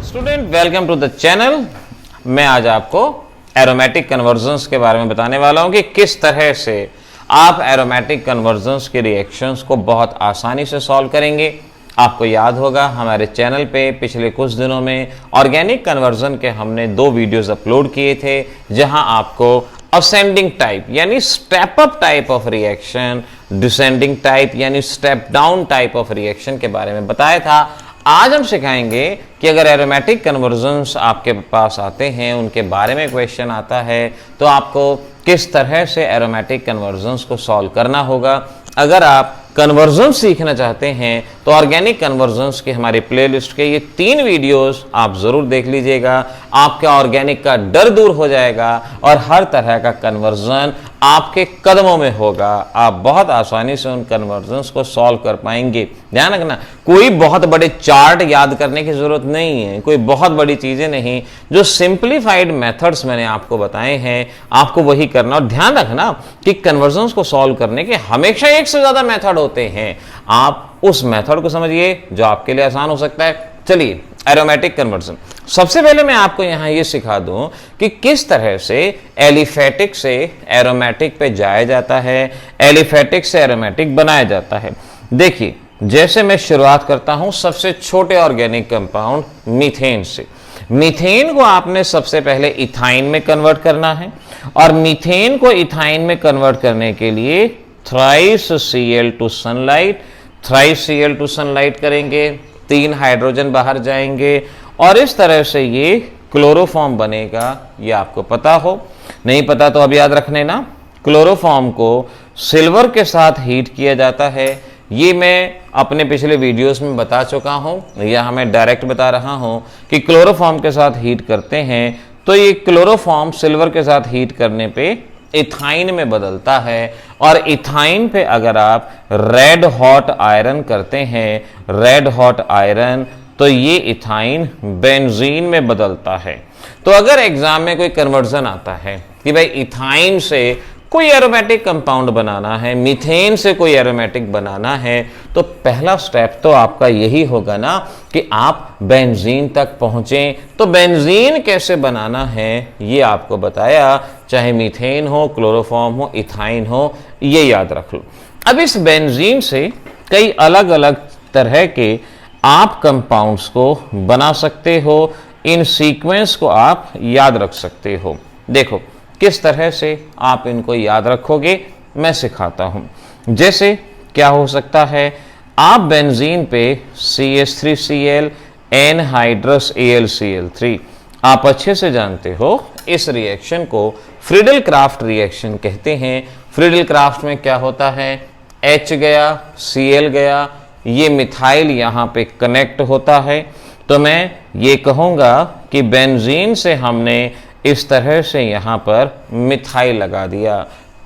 Student welcome to the channel. मैं आज आपको एरोमेटिक कन्वर्जन्स के बारे में बताने वाला हूं कि किस तरह से आप एरोमेटिक कन्वर्जन्स के रिएक्शंस को बहुत आसानी से सॉल्व करेंगे। आपको याद होगा हमारे चैनल पे पिछले कुछ दिनों में ऑर्गेनिक कन्वर्जन के हमने 2 वीडियोस अपलोड किए थे, जहां आपको असेंडिंग टाइप यानी step up type of reaction, descending type यानी step down type of reaction के बारे में बताया था। आज हम सिखाएंगे कि अगर एरोमेटिक कन्वर्जन्स आपके पास आते हैं, उनके बारे में क्वेश्चन आता है, तो आपको किस तरह से एरोमेटिक कन्वर्जन्स को सॉल्व करना होगा। अगर आप कन्वर्जन सीखना चाहते हैं तो ऑर्गेनिक कन्वर्जन्स की हमारी प्लेलिस्ट के ये 3 वीडियोस आप जरूर देख लीजिएगा। आपका ऑर्गेनिक का डर दूर हो जाएगा और हर तरह का कन्वर्जन आपके कदमों में होगा। आप बहुत आसानी से उन कन्वर्जन्स को सॉल्व कर पाएंगे। ध्यान रखना, कोई बहुत बड़े चार्ट याद करने की जरूरत नहीं है, कोई बहुत बड़ी चीजें नहीं। जो सिंप्लीफाइड मेथड्स मैंने आपको बताए हैं, आपको वही करना। और ध्यान रखना कि कन्वर्जन्स को सॉल्व करने के हमेशा एक से ज्यादा मेथड होते हैं। आप उस मेथड को समझिए जो आपके लिए आसान हो सकता है। चलिए, एरोमेटिक कन्वर्जन। सबसे पहले मैं आपको यहां यह सिखा दूं कि किस तरह से एलिफेटिक से एरोमेटिक पे जाया जाता है, एलिफेटिक से एरोमेटिक बनाया जाता है। देखिए, जैसे मैं शुरुआत करता हूं सबसे छोटे ऑर्गेनिक कंपाउंड मीथेन से। मीथेन को आपने सबसे पहले इथाइन में कन्वर्ट करना है, और मीथेन को इथाइन में कन्वर्ट करने के लिए thrice Cl2 sunlight, thrice Cl2 sunlight करेंगे, 3 हाइड्रोजन बाहर जाएंगे और इस तरह से ये क्लोरोफॉर्म बनेगा। ये आपको पता हो, नहीं पता तो अब याद रखने ना। क्लोरोफॉर्म को सिल्वर के साथ हीट किया जाता है। ये मैं अपने पिछले वीडियोस में बता चुका हूं, यहाँ मैं डायरेक्ट बता रहा हूं कि क्लोरोफॉर्म के साथ हीट करते हैं तो ये क्लोरोफॉर्म सिल्वर के साथ हीट करने पे इथाइन में बदलता है। और इथाइन पे अगर आप रेड हॉट आयरन करते हैं, रेड हॉट आयरन, तो ये इथाइन बेंजीन में बदलता है। तो अगर एग्जाम में कोई कन्वर्जन आता है कि भाई इथाइन से कोई एरोमेटिक कंपाउंड बनाना है, मीथेन से कोई एरोमेटिक बनाना है, तो पहला स्टेप तो आपका यही होगा ना कि आप बेंजीन तक पहुंचें। तो बेंजीन कैसे बनाना है ये आपको बताया, चाहे मीथेन हो, क्लोरोफॉर्म हो, इथाइन हो, ये याद रख लो। अब इस बेंजीन से कई अलग अलग तरह के आप कंपाउंड्स को बना सकते हो। इन सीक्वेंस को आप याद रख सकते हो। देखो किस तरह से आप इनको याद रखोगे, मैं सिखाता हूं। जैसे क्या हो सकता है, आप बेंजीन पे CH3Cl एनहाइड्रस AlCl3, आप अच्छे से जानते हो इस रिएक्शन को फ्रीडल क्राफ्ट रिएक्शन कहते हैं। फ्रीडल क्राफ्ट में क्या होता है, H गया, Cl गया, ये मिथाइल यहां पे कनेक्ट होता है। तो मैं ये कहूंगा कि बेंजीन से हमने इस तरह से यहां पर मिथाइल लगा दिया,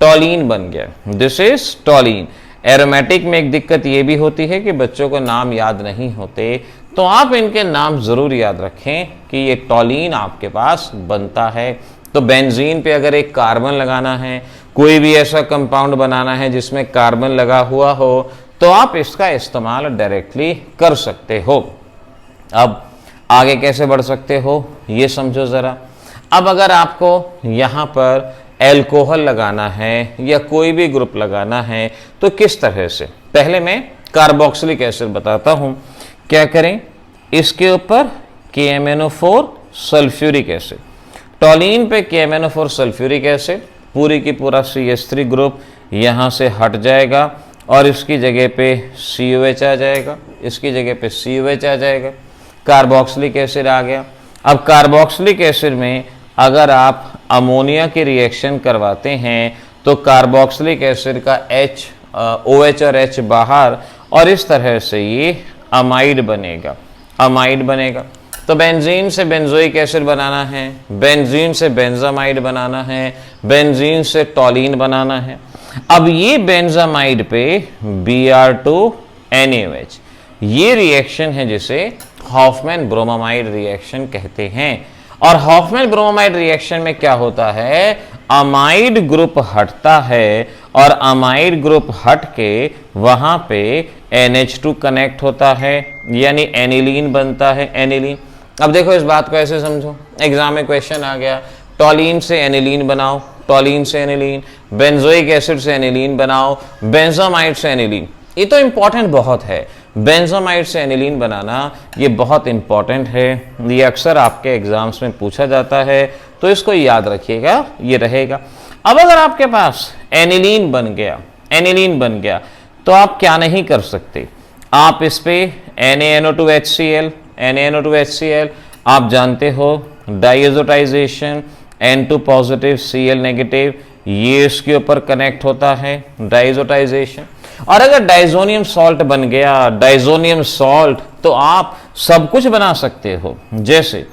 टॉलीन बन गया। This is टॉलीन। एरोमेटिक में एक दिक्कत यह भी होती है कि बच्चों को नाम याद नहीं होते, तो आप इनके नाम जरूर याद रखें कि ये टॉलीन आपके पास बनता है। तो बेंजीन पे अगर एक कार्बन लगाना है, कोई भी ऐसा कंपाउंड बनाना है जिसमें कार्बन लगा हुआ हो, तो आप इसका इस्तेमाल डायरेक्टली कर सकते हो। अब आगे कैसे बढ़ सकते हो ये समझो जरा। अब अगर आपको यहां पर एल्कोहल लगाना है या कोई भी ग्रुप लगाना है तो किस तरह से, पहले मैं कार्बोक्सिलिक एसिड बताता हूं। क्या करें, इसके ऊपर KMnO4 सल्फ्यूरिक एसिड, टॉलीन पे KMnO4 सल्फ्यूरिक एसिड, पूरी की पूरा CH3 ग्रुप यहां से हट जाएगा और इसकी जगह पे COH आ जाएगा, इसकी जगह पे COH आ जाएगा, कार्बोक्सिलिक एसिड आ गया। अब कार्बोक्सिलिक एसिड में अगर आप अमोनिया की रिएक्शन करवाते हैं तो कार्बोक्सिलिक एसिड का OH और H बाहर, और इस तरह से ये अमाइड बनेगा, अमाइड बनेगा। तो बेंजीन से बेंजोइक एसिड बनाना है, बेंजीन से बेंजामाइड बनाना है, बेंजीन से टॉलीन बनाना है। अब ये बेंजामाइड पे Br2NaOH, ये रिएक्शन है जिसे हॉफमैन ब्रोमामाइड रिएक्शन कहते हैं। और हॉफमैन ब्रोमामाइड रिएक्शन में क्या होता है, अमाइड ग्रुप हटता है और अमाइड ग्रुप हट के वहां पे NH2 कनेक्ट होता है, यानी एनिलीन बनता है, एनिलीन। अब देखो इस बात को ऐसे समझो, एग्जाम में क्वेश्चन आ गया, टॉलीन से एनिलीन बनाओ, टॉलीन से एनिलीन, बेंजोइक एसिड से एनिलीन बनाओ, बेंजोमाइड से एनिलीन। ये तो इंपॉर्टेंट बहुत है, बेंजोमाइड से एनिलीन बनाना ये बहुत इंपॉर्टेंट है, ये अक्सर आपके एग्जाम्स में पूछा जाता है, तो इसको याद रखिएगा, ये रहेगा। अब अगर आपके पास एनिलीन बन गया, एनिलीन बन गया, तो आप क्या नहीं कर सकते, आप इस पे NaNO2HCl, NaNO2HCl आप जानते हो, diazotisation, N2 positive Cl negative, ये इसके ऊपर कनेक्ट होता है, डाइएजोटाइजेशन। और अगर डाइजोनियम सॉल्ट बन गया, डाइजोनियम सॉल्ट, तो आप सब कुछ बना सकते हो। जैसे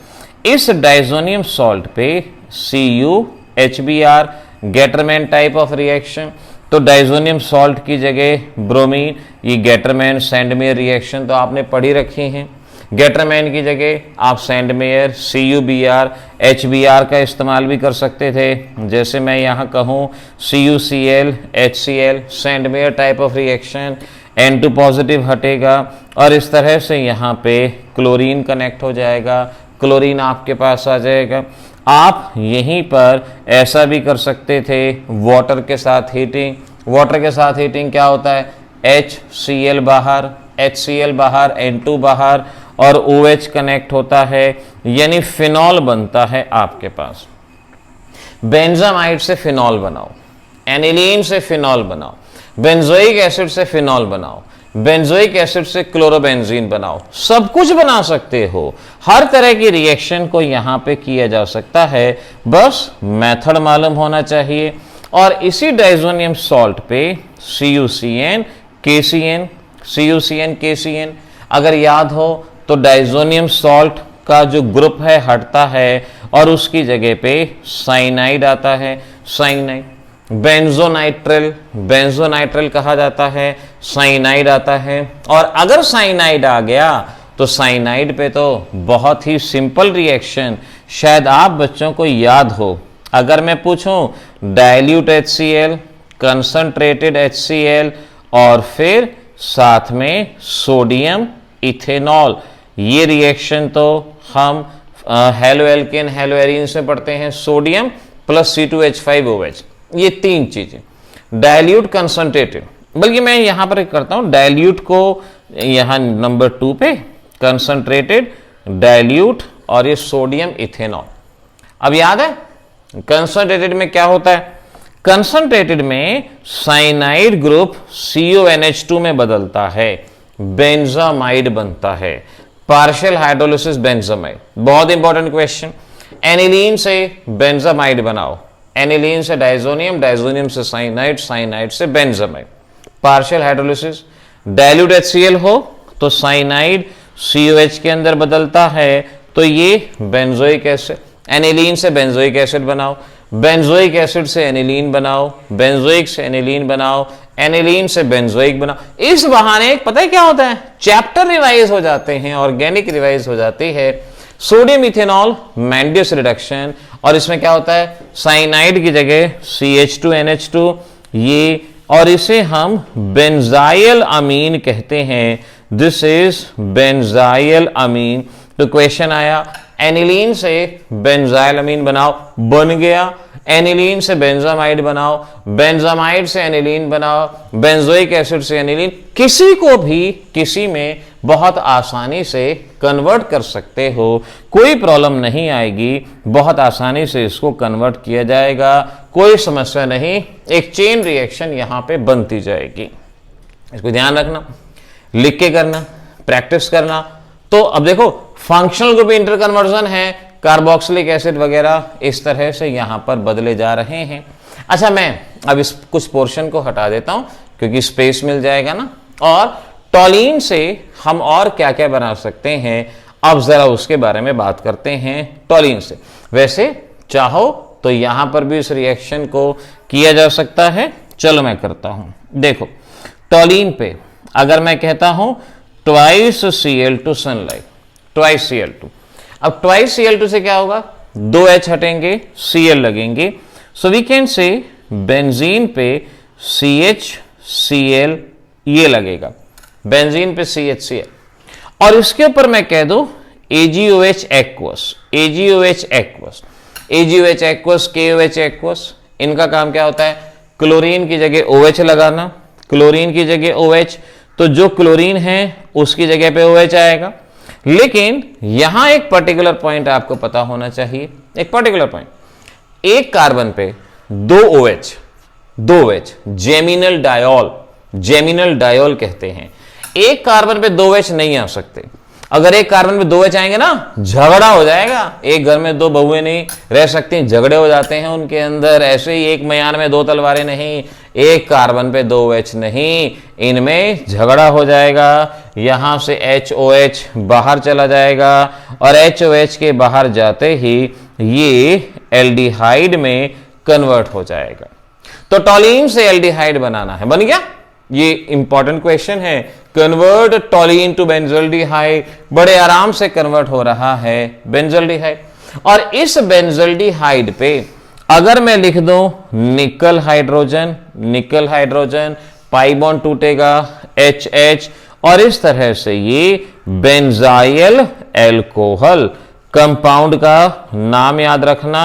इस डाइजोनियम सॉल्ट पे CuHBr, Gattermann type of reaction, तो डाइजोनियम सॉल्ट की जगह ब्रोमीन, ये गेटरमैन सैंडमेयर रिएक्शन तो आपने पढ़ी रखी हैं। गेटरमैन की जगह आप सैंडमेयर, CuBr, HBr का इस्तेमाल भी कर सकते थे। जैसे मैं यहाँ कहूँ CuCl, HCl, Sandmeyer type of reaction, N2 positive हटेगा और इस तरह से यहाँ पे क्लोरीन कनेक्ट हो जाएगा, क्लोरीन आपके पास आ जाएगा। आप यहीं पर ऐसा भी कर सकते थे, वाटर के साथ हीटिंग, वाटर के साथ हीटिंग क्या होता है, HCl बाहर, HCl बाहर, N2 बाहर और OH कनेक्ट होता है, यानी फिनॉल बनता है आपके पास। बेंजामाइड से फिनॉल बनाओ, एनिलीन से फिनॉल बनाओ, बेंजोइक एसिड से फिनॉल बनाओ, बेंजोइक एसिड से क्लोरोबेंजीन बनाओ, सब कुछ बना सकते हो। हर तरह की रिएक्शन को यहां पे किया जा सकता है, बस मेथड मालूम होना चाहिए। और इसी डाइजोनियम सॉल्ट पे CuCN, KCN, CuCN, KCN अगर याद हो तो डाइजोनियम सॉल्ट का जो ग्रुप है हटता है और उसकी जगह पे साइनाइड आता है, साइनाइड। बेंजोनाइट्रिल, बेंजोनाइट्रिल कहा जाता है, साइनाइड आता है। और अगर साइनाइड आ गया तो साइनाइड पे तो बहुत ही सिंपल रिएक्शन, शायद आप बच्चों को याद हो, अगर मैं पूछूं डाइल्यूट HCl, कंसंट्रेटेड HCl और फिर साथ में सोडियम इथेनॉल, ये रिएक्शन तो हम हेलोएल्केन हेलोएरीन से पढ़ते हैं, सोडियम प्लस C2H5OH, ये तीन चीजें। डाइल्यूट कंसंट्रेटेड, बल्कि मैं यहां पर करता हूं डाइल्यूट को यहां नंबर 2 पे, कंसंट्रेटेड, डाइल्यूट और ये सोडियम इथेनॉल। अब याद है कंसंट्रेटेड में क्या होता है, कंसंट्रेटेड में साइनाइड ग्रुप CONH2 में बदलता है, बेंजामाइड बनता है, पार्शियल हाइड्रोलिसिस बेंजामाइड। बहुत इंपॉर्टेंट क्वेश्चन, एनिलीन से बेंजामाइड बनाओ, एनिलीन से डाइजोनियम, डाइजोनियम से साइनाइड, साइनाइड से benzamide, partial hydrolysis. Dilute HCl हो तो साइनाइड COH के अंदर बदलता है, तो ये बेंजोइक एसिड, एनिलीन से बेंजोइक एसिड बनाओ, बेंजोइक एसिड से एनिलीन बनाओ, बेंजोइक से एनिलीन बनाओ, एनिलीन से बेंजोइक बनाओ। इस बहाने पता है क्या होता है, चैप्टर रिवाइज हो जाते हैं, ऑर्गेनिक रिवाइज हो जाती है। सोडियम इथेनॉल मैंडियस रिडक्शन, और इसमें क्या होता है, साइनाइड की जगह CH2NH2, ये, और इसे हम बेंजाइल अमीन कहते हैं, दिस इज बेंजाइल अमीन। तो क्वेश्चन आया एनिलीन से बेंजाइल अमीन बनाओ, बन गया। एनिलीन से बेंजामाइड बनाओ, बेंजामाइड से एनिलीन बनाओ, बेंजोइक एसिड से एनिलीन, किसी को भी किसी में बहुत आसानी से कन्वर्ट कर सकते हो, कोई प्रॉब्लम नहीं आएगी, बहुत आसानी से इसको कन्वर्ट किया जाएगा, कोई समस्या नहीं, एक चेन रिएक्शन यहां पे बनती जाएगी। इसको ध्यान रखना, लिख के करना, प्रैक्टिस करना। तो अब देखो फंक्शनल ग्रुप इंटरकन्वर्जन है, कार्बोक्सिलिक एसिड वगैरह इस तरह से यहां पर बदले जा रहे हैं। अच्छा, मैं अब इस कुछ पोर्शन को हटा देता हूं क्योंकि स्पेस मिल जाएगा ना। और टॉलीन से हम और क्या क्या बना सकते हैं, अब जरा उसके बारे में बात करते हैं। टॉलीन से वैसे चाहो तो यहां पर भी इस रिएक्शन को किया जा सकता है, चलो मैं करता हूं। देखो टॉलीन पे अगर मैं कहता हूं twice Cl2 sunlight, twice Cl2, अब ट्वाइस Cl2 से क्या होगा, 2 H हटेंगे, Cl लगेंगे, so we can say benzene पे CHCl ये लगेगा, बेंजीन पे CHCl, और इसके ऊपर मैं कह दूं AgOH aqueous, AgOH aqueous, AgOH aqueous, KOH aqueous, इनका काम क्या होता है? क्लोरीन की जगह OH लगाना, क्लोरीन की जगह OH, तो जो क्लोरीन है उसकी जगह पे OH आएगा। लेकिन यहां एक पर्टिकुलर पॉइंट आपको पता होना चाहिए, एक पर्टिकुलर पॉइंट, एक कार्बन पे दो OH, geminal diol, geminal diol कहते हैं। एक कार्बन पे दो OH नहीं आ सकते। अगर एक कार्बन पे दो OH आएंगे ना, झगड़ा हो जाएगा। एक घर में दो बहुएं नहीं रह सकती, झगड़े हो जाते हैं उनके अंदर। ऐसे ही एक म्यान में दो तलवारें नहीं, एक कार्बन पे दो OH नहीं, इनमें झगड़ा हो जाएगा। यहां से HOH बाहर चला जाएगा और HOH के बाहर जाते ही ये एल्डिहाइड में कन्वर्ट हो जाएगा। तो टॉलीन से एल्डिहाइड बनाना है, बन गया। ये इंपॉर्टेंट क्वेश्चन है। कन्वर्ट टॉलीन टू बेंजल्डिहाइड, बड़े आराम से कन्वर्ट हो रहा है बेंजल्डिहाइड। और इस बेंजल्डिहाइड पे अगर मैं लिख दूं निकल हाइड्रोजन, निकल हाइड्रोजन, पाई बॉन्ड टूटेगा, HH, और इस तरह से ये बेंजाइल एल्कोहल, कंपाउंड का नाम याद रखना,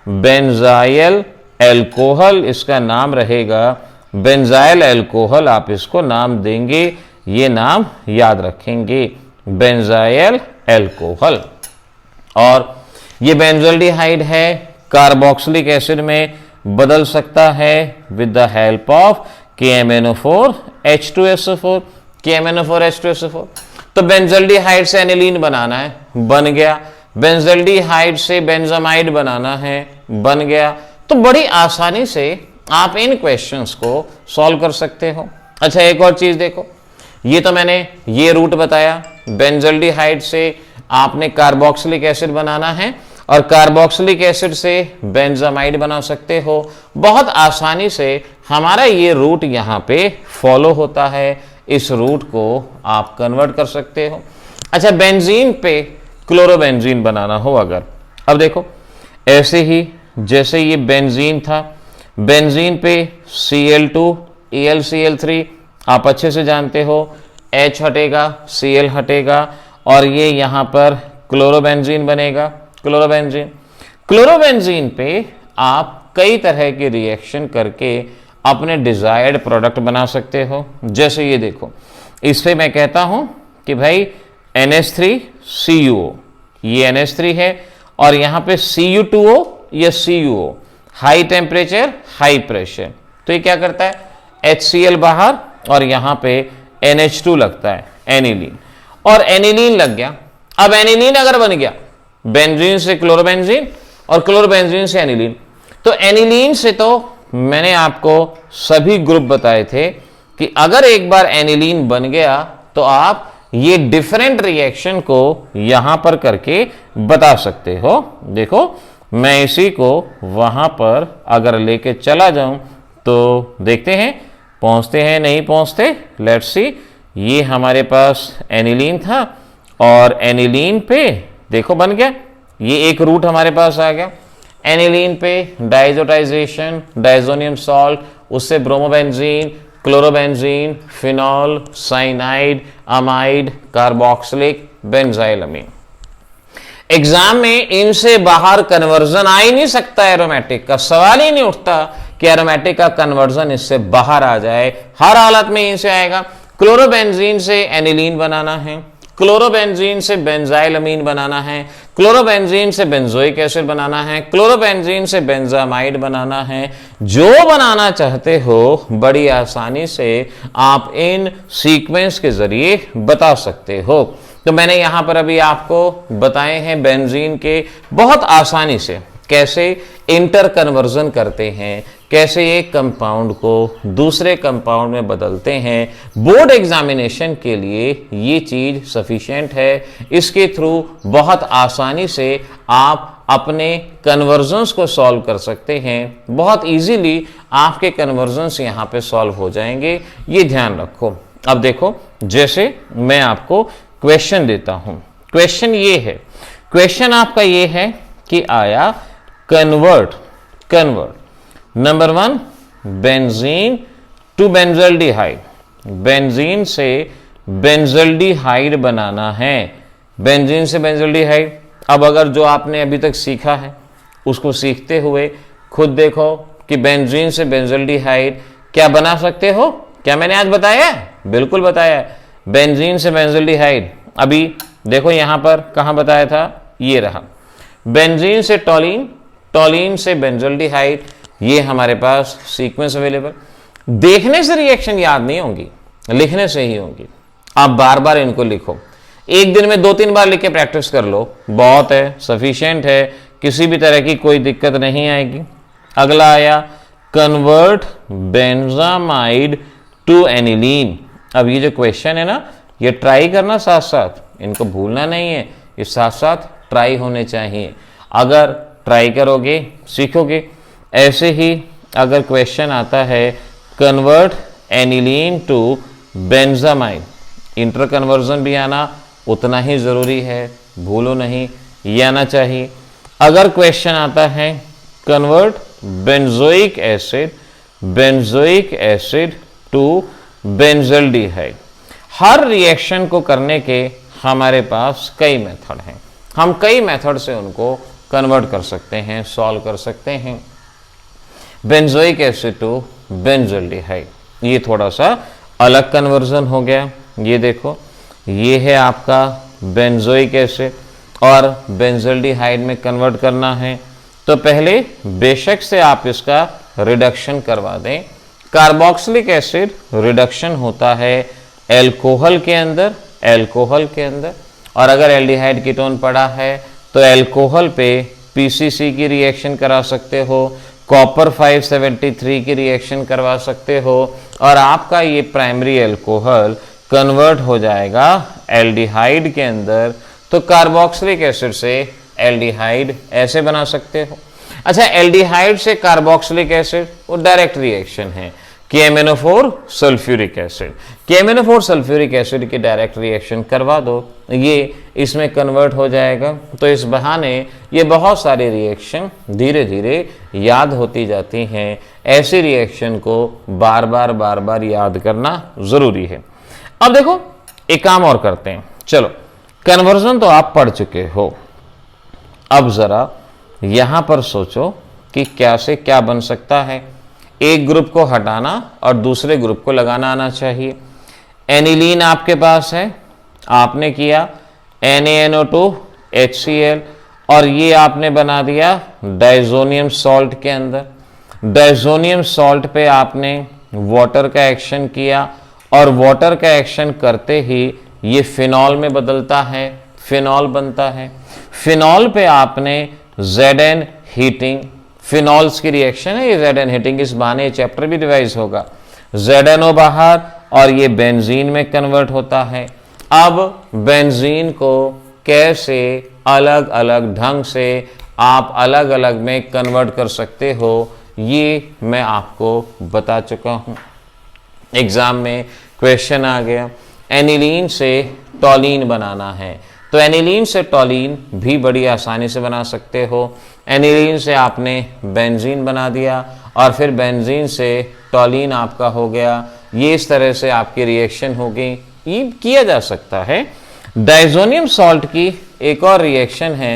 बेंजाइल एल्कोहल इसका नाम रहेगा, बेंजाइल एल्कोहल आप इसको नाम देंगे, ये नाम याद रखेंगे, बेंजाइल एल्कोहल। और ये बेंजल्डिहाइड है, कार्बोक्सिलिक एसिड में बदल सकता है with the help of KMnO4 H2SO4, KMnO4 H2SO4। तो बेंजल्डिहाइड से एनिलीन बनाना है, बन गया। बेंजल्डिहाइड से बेंजामाइड बनाना है, बन गया। तो बड़ी आसानी से आप इन क्वेश्चंस को सॉल्व कर सकते हो। अच्छा, एक और चीज देखो, ये तो मैंने ये रूट बताया, बेंजल्डिहाइड से आपने कार्बोक्सिलिक एसिड बनाना है और कार्बोक्सिलिक एसिड से बेंजामाइड बना सकते हो। बहुत आसानी से हमारा ये रूट यहाँ पे फॉलो होता है, इस रूट को आप कन्वर्ट कर सकते हो। अच्छा, बेंजीन पे क्लोरोबेंजीन बनाना हो अगर, अब देखो ऐसे ही जैसे ये बेंजीन था, बेंजीन पे Cl2 AlCl3 आप अच्छे से जानते हो, H हटेगा, Cl हटेगा और ये यहां पर क्लोरोबेंजीन बनेगा, क्लोरोबेंजीन। क्लोरोबेंजीन पे आप कई तरह की रिएक्शन करके अपने डिजायर्ड प्रोडक्ट बना सकते हो। जैसे ये देखो, इस पे मैं कहता हूं कि भाई NH3CuO, ये NH3 है और यहां पे Cu2O या CuO, high temperature high pressure, तो ये क्या करता है, HCl बाहर और यहां पे NH2 लगता है, एनिलीन, और एनिलीन लग गया। अब एनिलीन अगर बन गया, बेंजीन से क्लोरोबेंजीन और क्लोरोबेंजीन से एनिलीन, तो एनिलीन से तो मैंने आपको सभी ग्रुप बताए थे कि अगर एक बार एनिलीन बन गया तो आप ये डिफरेंट रिएक्शन को यहां पर करके बता सकते हो। देखो मैं इसी को वहां पर अगर लेके चला जाऊं तो देखते हैं पहुंचते हैं नहीं पहुंचते, लेट्स सी। ये हमारे पास एनिलीन था और एनिलीन पे देखो बन गया, ये एक रूट हमारे पास आ गया। एनिलीन पे डाइजोटाइजेशन, डाइजोनियम सॉल्ट, उससे bromobenzene, chlorobenzene, phenol, cyanide, amide, carboxylic, benzylamine. Exam में इनसे बाहर कन्वर्जन आ ही नहीं सकता, एरोमेटिक का सवाल ही नहीं उठता कि एरोमेटिक का कन्वर्जन इससे बाहर आ जाए, हर हालत में इनसे आएगा। क्लोरोबेंजीन से एनिलीन बनाना है, क्लोरोबेंजीन से बेंजाइलअमीन बनाना है, क्लोरोबेंजीन से बेंजोइक एसिड बनाना है, क्लोरोबेंजीन से बेंजामाइड बनाना है। जो बनाना चाहते हो बड़ी आसानी से आप इन सीक्वेंस के जरिए बता सकते हो। तो मैंने यहां पर अभी आपको बताए हैं बेंजीन के बहुत आसानी से कैसे इंटर कन्वर्जन करते हैं, कैसे एक कंपाउंड को दूसरे कंपाउंड में बदलते हैं। बोर्ड एग्जामिनेशन के लिए ये चीज सफिशिएंट है। इसके थ्रू बहुत आसानी से आप अपने कन्वर्जन्स को सॉल्व कर सकते हैं। बहुत इजीली आपके कन्वर्जन्स यहां पे सॉल्व हो जाएंगे, ये ध्यान रखो। अब देखो, जैसे मैं आपको क्वेश्चन देता हूं, क्वेश्चन ये है, क्वेश्चन आपका ये है कि आया convert number 1 benzene to benzaldehyde, benzene से बेंजल्डिहाइड बनाना है, बेंजीन से बेंजल्डिहाइड। अब अगर जो आपने अभी तक सीखा है उसको सीखते हुए खुद देखो कि बेंजीन से बेंजल्डिहाइड क्या बना सकते हो। क्या मैंने आज बताया? बिल्कुल बताया। बेंजीन से बेंजल्डिहाइड अभी देखो यहां पर कहां बताया था, ये रहा। बेंजीन से टॉलिन, टॉलिन से बेंजल्डिहाइड, ये हमारे पास सीक्वेंस अवेलेबल। देखने से रिएक्शन याद नहीं होंगी, लिखने से ही होंगी। आप बार बार इनको लिखो, एक दिन में 2-3 बार लिख के प्रैक्टिस कर लो, बहुत है, सफिशिएंट है, किसी भी तरह की कोई दिक्कत नहीं आएगी। अगला आया कन्वर्ट बेंजामाइड टू एनिलीन। अब ये जो क्वेश्चन है ना, ये ट्राई करना साथ साथ, इनको भूलना नहीं है, ये साथ साथ ट्राई होने चाहिए। अगर ट्राई करोगे सीखोगे। ऐसे ही अगर क्वेश्चन आता है convert aniline to benzamide, inter conversion भी आना उतना ही जरूरी है, भूलो नहीं, ये आना चाहिए। अगर क्वेश्चन आता है convert benzoic acid to benzaldehyde, हर रिएक्शन को करने के हमारे पास कई मेथड हैं, हम कई मेथड से उनको कन्वर्ट कर सकते हैं, सॉल्व कर सकते हैं। बेंजोइक एसिड टू बेंजल्डिहाइड, ये थोड़ा सा अलग कन्वर्जन हो गया। ये देखो, ये है आपका बेंजोइक एसिड और बेंजल्डिहाइड में कन्वर्ट करना है तो पहले बेशक से आप इसका रिडक्शन करवा दें। कार्बोक्सिलिक एसिड रिडक्शन होता है एल्कोहल के अंदर, और अगर एल्डिहाइड कीटोन पड़ा है तो एल्कोहल पे पीसीसी की रिएक्शन करा सकते हो, कॉपर 573 की रिएक्शन करवा सकते हो, और आपका ये प्राइमरी एल्कोहल कन्वर्ट हो जाएगा एल्डिहाइड के अंदर। तो कार्बोक्सिलिक एसिड से एल्डिहाइड ऐसे बना सकते हो। अच्छा, एल्डिहाइड से कार्बोक्सिलिक एसिड वो डायरेक्ट रिएक्शन है, KMnO4 sulphuric acid, KMnO4 sulphuric acid की डायरेक्ट रिएक्शन करवा दो, ये इसमें कन्वर्ट हो जाएगा। तो इस बहाने ये बहुत सारी रिएक्शन धीरे धीरे याद होती जाती हैं। ऐसी रिएक्शन को बार बार याद करना जरूरी है। अब देखो एक काम और करते हैं, चलो कन्वर्जन तो आप पढ़ चुके हो, अब जरा यहां पर सोचो कि क्या से क्या बन सकता है। एक ग्रुप को हटाना और दूसरे ग्रुप को लगाना आना चाहिए। एनिलीन आपके पास है, आपने किया NaNO2 HCl और ये आपने बना दिया डाइजोनियम सॉल्ट के अंदर। डाइजोनियम सॉल्ट पे आपने वाटर का एक्शन किया और वाटर का एक्शन करते ही ये फिनॉल में बदलता है, फिनॉल बनता है। फिनॉल पे आपने Zn हीटिंग, फिनॉल्स की रिएक्शन है ये Zn हीटिंग, इस बहाने चैप्टर भी रिवाइज होगा। ZnO बाहर और ये बेंजीन में कन्वर्ट होता है। अब बेंजीन को कैसे अलग अलग ढंग से आप अलग अलग में कन्वर्ट कर सकते हो ये मैं आपको बता चुका हूं। एग्जाम में क्वेश्चन आ गया एनिलीन से टॉलिन बनाना है, तो एनिलीन से टॉलिन भी बड़ी आसानी से बना सकते हो। एनिलीन से आपने बेंजीन बना दिया और फिर बेंजीन से टॉलिन आपका हो गया। ये इस तरह से आपकी रिएक्शन होगी, ये किया जा सकता है। डाइजोनियम सॉल्ट की एक और रिएक्शन है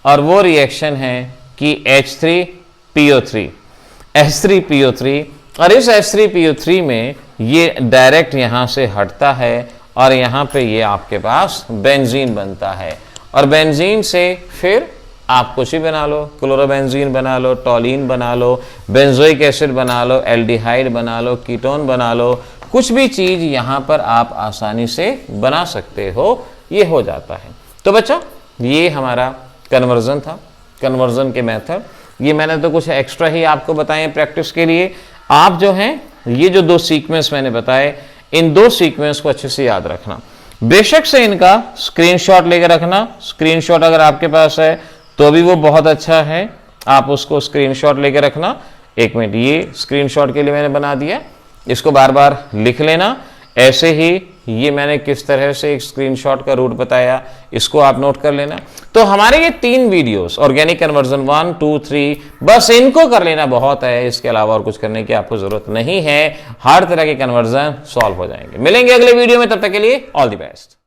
और वो रिएक्शन है कि H3PO3, H3PO3, और इस H3PO3 में ये डायरेक्ट यहां से हटता है और यहाँ पे ये आपके पास बेंजीन बनता है। और बेंजीन से फिर आप कुछ ही बना लो, क्लोरोबेंजीन बना लो, टॉलिन बना लो, बेंजोइक एसिड बना लो, एल्डिहाइड बना लो, कीटोन बना लो, कुछ भी चीज यहाँ पर आप आसानी से बना सकते हो, ये हो जाता है। तो बच्चों ये हमारा कन्वर्जन था, कन्वर्जन के मेथड। ये मैंने तो कुछ एक्स्ट्रा ही आपको बताए प्रैक्टिस के लिए। आप जो हैं ये जो 2 सीक्वेंस मैंने बताए, इन 2 सीक्वेंस को अच्छे से याद रखना। बेशक से इनका स्क्रीनशॉट लेकर रखना, स्क्रीनशॉट अगर आपके पास है तो भी वो बहुत अच्छा है, आप उसको स्क्रीनशॉट लेकर रखना। 1 मिनट, ये स्क्रीनशॉट के लिए मैंने बना दिया, इसको बार बार लिख लेना। ऐसे ही ये मैंने किस तरह से एक स्क्रीनशॉट का रूट बताया, इसको आप नोट कर लेना। तो हमारे ये 3 वीडियोस ऑर्गेनिक कन्वर्जन 1, 2, 3, बस इनको कर लेना बहुत है, इसके अलावा और कुछ करने की आपको जरूरत नहीं है। हर तरह के कन्वर्जन सॉल्व हो जाएंगे। मिलेंगे अगले वीडियो में, तब तक के लिए ऑल द बेस्ट।